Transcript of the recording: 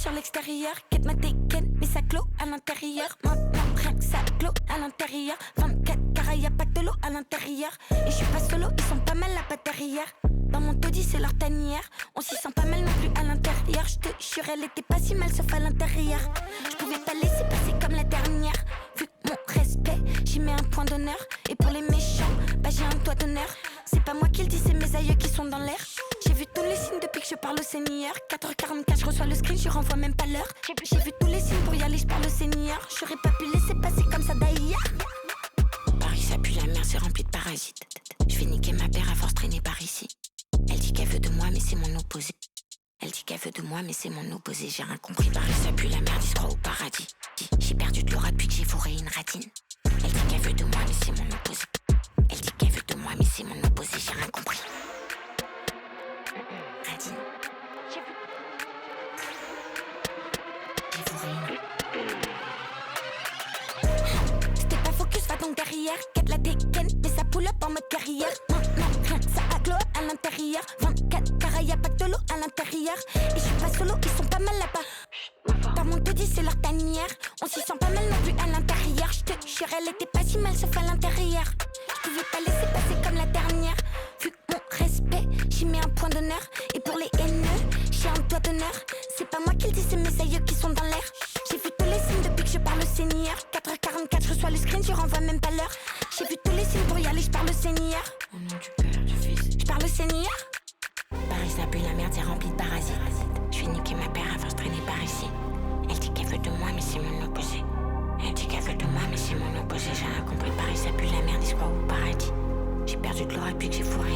sur l'extérieur. Quête ma dégaine, mais ça clôt à l'intérieur. Maintenant, rien que ça clôt à l'intérieur. 24 carats, y'a pas que de l'eau à l'intérieur. Et je suis pas solo, ils sont pas mal la patte derrière. Dans mon taudis, c'est leur tanière. On s'y sent pas mal non plus à l'intérieur. Je te jure, elle était pas si mal sauf à l'intérieur. Je pouvais pas laisser passer comme la dernière. Vu mon respect, j'y mets un point d'honneur. Et pour les méchants, bah j'ai un doigt d'honneur. C'est pas moi qui le dis, c'est mes aïeux qui sont dans l'air. J'ai vu tous les signes depuis que je parle au Seigneur. 4h44, je reçois le screen, je renvoie même pas l'heure. J'ai vu tous les signes pour y aller, je parle au Seigneur. J'aurais pas pu laisser passer comme ça d'ailleurs. Paris ça pue la merde, c'est rempli de parasites. Je vais niquer ma paire à force traîner par ici. Elle dit qu'elle veut de moi mais c'est mon opposé. Elle dit qu'elle veut de moi mais c'est mon opposé. J'ai rien compris, Paris ça pue la merde, il se croit au paradis. J'ai perdu de l'aura depuis que j'ai fourré une ratine. Elle dit qu'elle veut de moi mais c'est mon opposé. Elle dit qu'elle veut de moi mais c'est mon opposé. J'ai rien compris. Ratine. J'ai fourré une. C'était pas focus, va donc derrière. Quête la dégaine, mais ça pull up en mode carrière. Non, rien, ça aglo à l'intérieur. 24 carats, y'a pas que de l'eau à l'intérieur. Et je suis pas solo, ils sont pas mal là-bas. Dans mon taudis, c'est leur tanière. On s'y sent pas mal non plus à l'intérieur. Je te jure, elle était pas si mal sauf à l'intérieur. Je pouvais pas laisser passer comme la dernière. Vu mon respect, j'y mets un point d'honneur. Et pour les haineux, j'ai un doigt d'honneur. C'est pas moi qui le dis, c'est mes aïeux qui sont dans l'air. J'ai vu tous les signes depuis que je parle au Seigneur. 4h44, je reçois le screen, je renvoie même pas l'heure. J'ai vu tous les signes pour y aller, je parle au Seigneur. Au nom du Père, du Fils. Je parle au Seigneur. Paris ça pue la merde, c'est rempli de parasites. Je vais niquer ma paire à force traîner par ici. Elle dit qu'elle veut de moi mais c'est mon opposé. Elle dit qu'elle veut de moi mais c'est mon opposé. J'ai rien compris, Paris ça pue la merde, il se croit au paradis. J'ai perdu de l'aura depuis que j'ai fourré